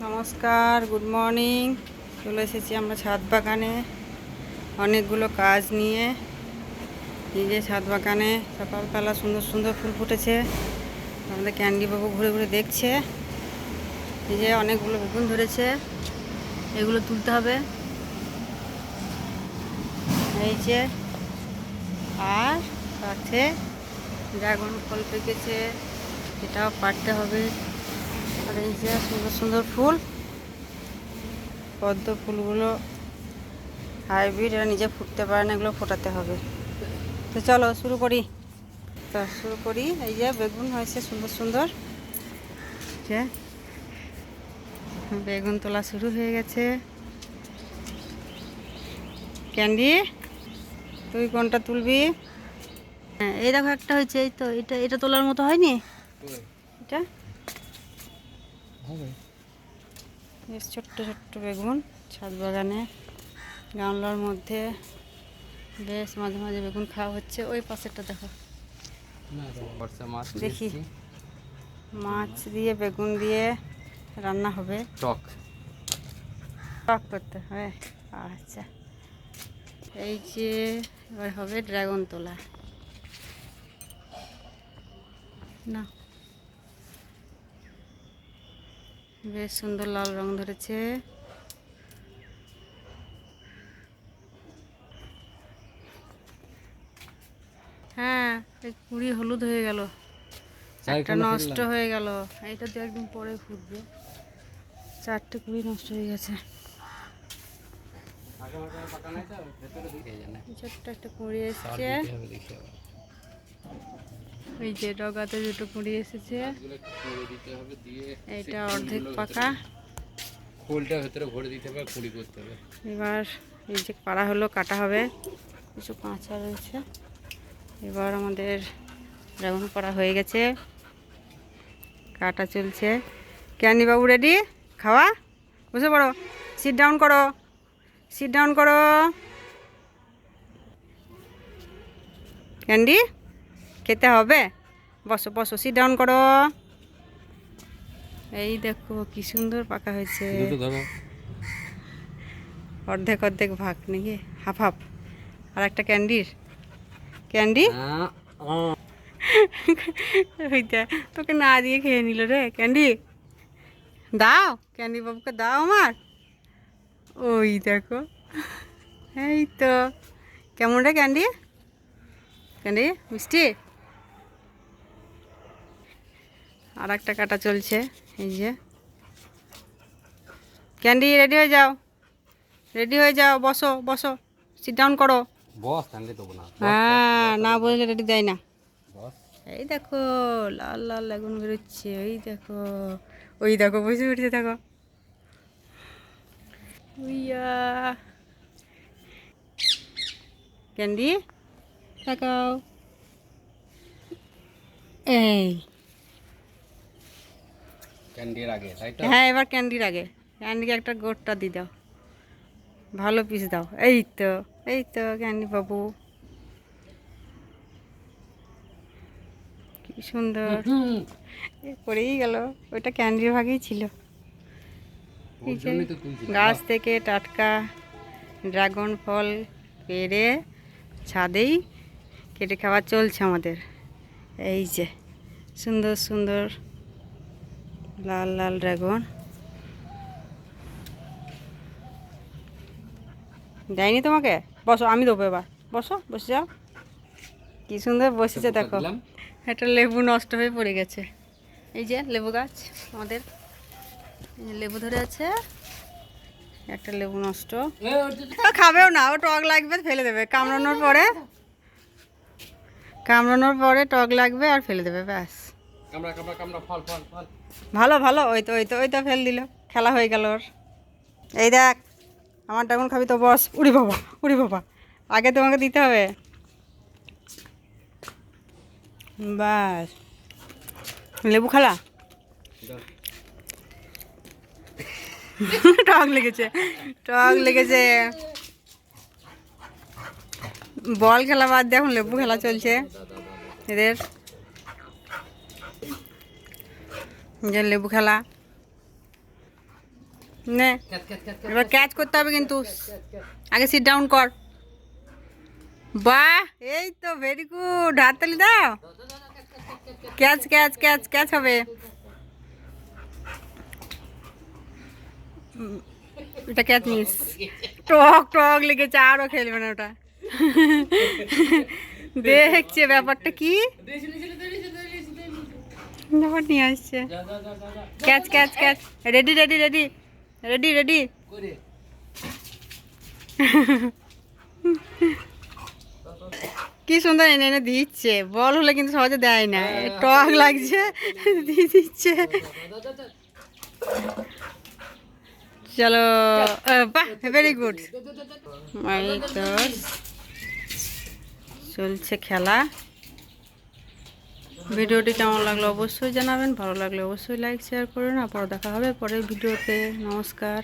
নমস্কার, good morning. চলে এসেছি আমরা ছাদ বাগানে অনেকগুলো কাজ নিয়ে। নিজে ছাদ বাগানে সকালবেলা সুন্দর সুন্দর ফুল ফুটেছে। আমাদের ক্যান্ডি বাবু ঘুরে ঘুরে দেখছে। নিজে অনেকগুলো বেগুন ধরেছে, এগুলো তুলতে হবে এই যে। আর সাথে ড্রাগন ফল পেকেছে, এটাও পাড়তে হবে। আর এই যে সুন্দর সুন্দর ফুল, পদ্ম ফুলগুলো হাইব্রিড, এরা নিজে ফুটতে পারে না, এগুলো ফোটাতে হবে। তো চলো শুরু করি। এই যে বেগুন হয়েছে সুন্দর সুন্দর, যে বেগুন তোলা শুরু হয়ে গেছে। ক্যান্ডি, তুই কোনটা তুলবি? হ্যাঁ, এই দেখো একটা হয়েছে। এই তো এটা এটা তোলার মতো হয়নি। এটা বেশ ছোট্ট ছোট্ট বেগুন ছাদ বাগানে গামলার মধ্যে। বেশ মাঝে মাঝে বেগুন খাওয়া হচ্ছে। ওই পাশেরটা দেখো, দেখি মাছ দিয়ে বেগুন দিয়ে রান্না হবে, টক টক করতে হবে। আচ্ছা, এই যে এবার হবে ড্রাগন তোলা। না, বেশ সুন্দর লাল রং ধরেছে। হ্যাঁ, এই কুড়ি হলুদ হয়ে গেল, একটা নষ্ট হয়ে গেল। এইটা তো একদিন পরে ফুটবে। 4টে কুড়ি নষ্ট হয়ে গেছে। ছোট্ট একটা কুড়ি এসছে, এই যে ডগাতে দুটো কুড়ি এসেছে। এইটা অর্ধেক পাকা, ফুলটা ভেতরে ভরে দিতে হবে, কুড়ি করতে হবে। এবার এই যে পাড়া হলো, কাটা হবে। কিছু কাঁচা রয়েছে। এবার আমাদের ড্রাগন পাড়া হয়ে গেছে, কাটা চলছে। ক্যান্ডি বাবু রেডি খাওয়া? বসে পড়ো, সিট ডাউন করো, সিট ডাউন করো। ক্যান্ডি, খেতে হবে, বসো বসো, সিট ডাউন করো। এই দেখো কি সুন্দর পাকা হয়েছে। অর্ধেক অর্ধেক ভাগ নাকি, হাফ হাফ। আর একটা ক্যান্ডির, ক্যান্ডি ওইটা তোকে না দিয়ে খেয়ে নিল রে। ক্যান্ডি দাও, ক্যান্ডি বাবুকে দাও আমার। ওই দেখো, এই তো কেমন রে ক্যান্ডি? ক্যান্ডি মিষ্টি। আর একটা কাটা চলছে, এই যে। ক্যান্ডি রেডি হয়ে যাও, রেডি হয়ে যাও, বসো বসো, সিট ডাউন করো। বস ক্যান্ডি দেবো না। হ্যাঁ, না বললে রেডি দেয় না। বস এই দেখো লাল লাল আগুন বেরোচ্ছে, ওই দেখো, ওই দেখো বসে উঠছে, দেখো উইয়া। ক্যান্ডি তাকাও, এই ক্যান্ডির আগে, তাই তো? হ্যাঁ, এবার ক্যান্ডির আগে। ক্যান্ডিকে একটা গোটটা দিয়ে দাও, ভালো পিস দাও। এই তো, এই তো ক্যান্ডি বাবু, কি সুন্দর পড়েই গেল। ওইটা ক্যান্ডির ভাগেই ছিল। এই যে গাছ থেকে টাটকা ড্রাগন ফল পেড়ে ছাদেই কেটে খাওয়া চলছে আমাদের। এই যে সুন্দর সুন্দর লাল লাল ড্রাগন। দেয়নি তোমাকে? বসো, আমি দেবো এবার, বসো, বসে যাও। কি সুন্দর বসেছে দেখো। একটা লেবু নষ্ট হয়ে পড়ে গেছে। এই যে লেবু গাছ আমাদের, লেবু ধরে আছে, একটা লেবু নষ্ট। খাবেও না, ও টক লাগবে, ফেলে দেবে। কামড়ানোর পরে টক লাগবে আর ফেলে দেবে, ব্যাস। ভালো ভালো, ওই তো ওই তো ওই তো ফেল দিল, খেলা হয়ে গেল ওর। এই দেখ, আমার ড্রাগন খাবি তো বস। উড়ি বাবা, উড়ি বাবা, আগে তোমাকে দিতে হবে, ব্যাস। লেবু খেলা টক লেগেছে, টক লেগেছে। বল খেলা বাদ দিয়ে এখন লেবু খেলা চলছে এদের, যে লেবু খেলা। নে ক্যাচ ক্যাচ ক্যাচ এবার ক্যাচ করতে হবে কিন্তু আগে সিট ডাউন কর বাহ এই তো ভেরি গুড হাততালি দাও ক্যাচ ক্যাচ ক্যাচ ক্যাচ হবে এটা ক্যাচ মিস টক টক লেগেছে আরও খেলবে না ওটা দেখছে ব্যাপারটা কি ব্যাপার নিয়ে আসছে catch catch catch ready ready ready ready ready করে কি সুন্দর এনে এনে দিচ্ছে বল হলে কিন্তু সহজে দেয় না টক লাগছে দিয়ে দিচ্ছে চলো বাহ ভেরি গুড এই তো চলছে খেলা ভিডিওটি কেমন লাগলো অবশ্যই জানাবেন ভালো লাগলে অবশ্যই লাইক শেয়ার করুন আবার দেখা হবে পরের ভিডিওতে নমস্কার।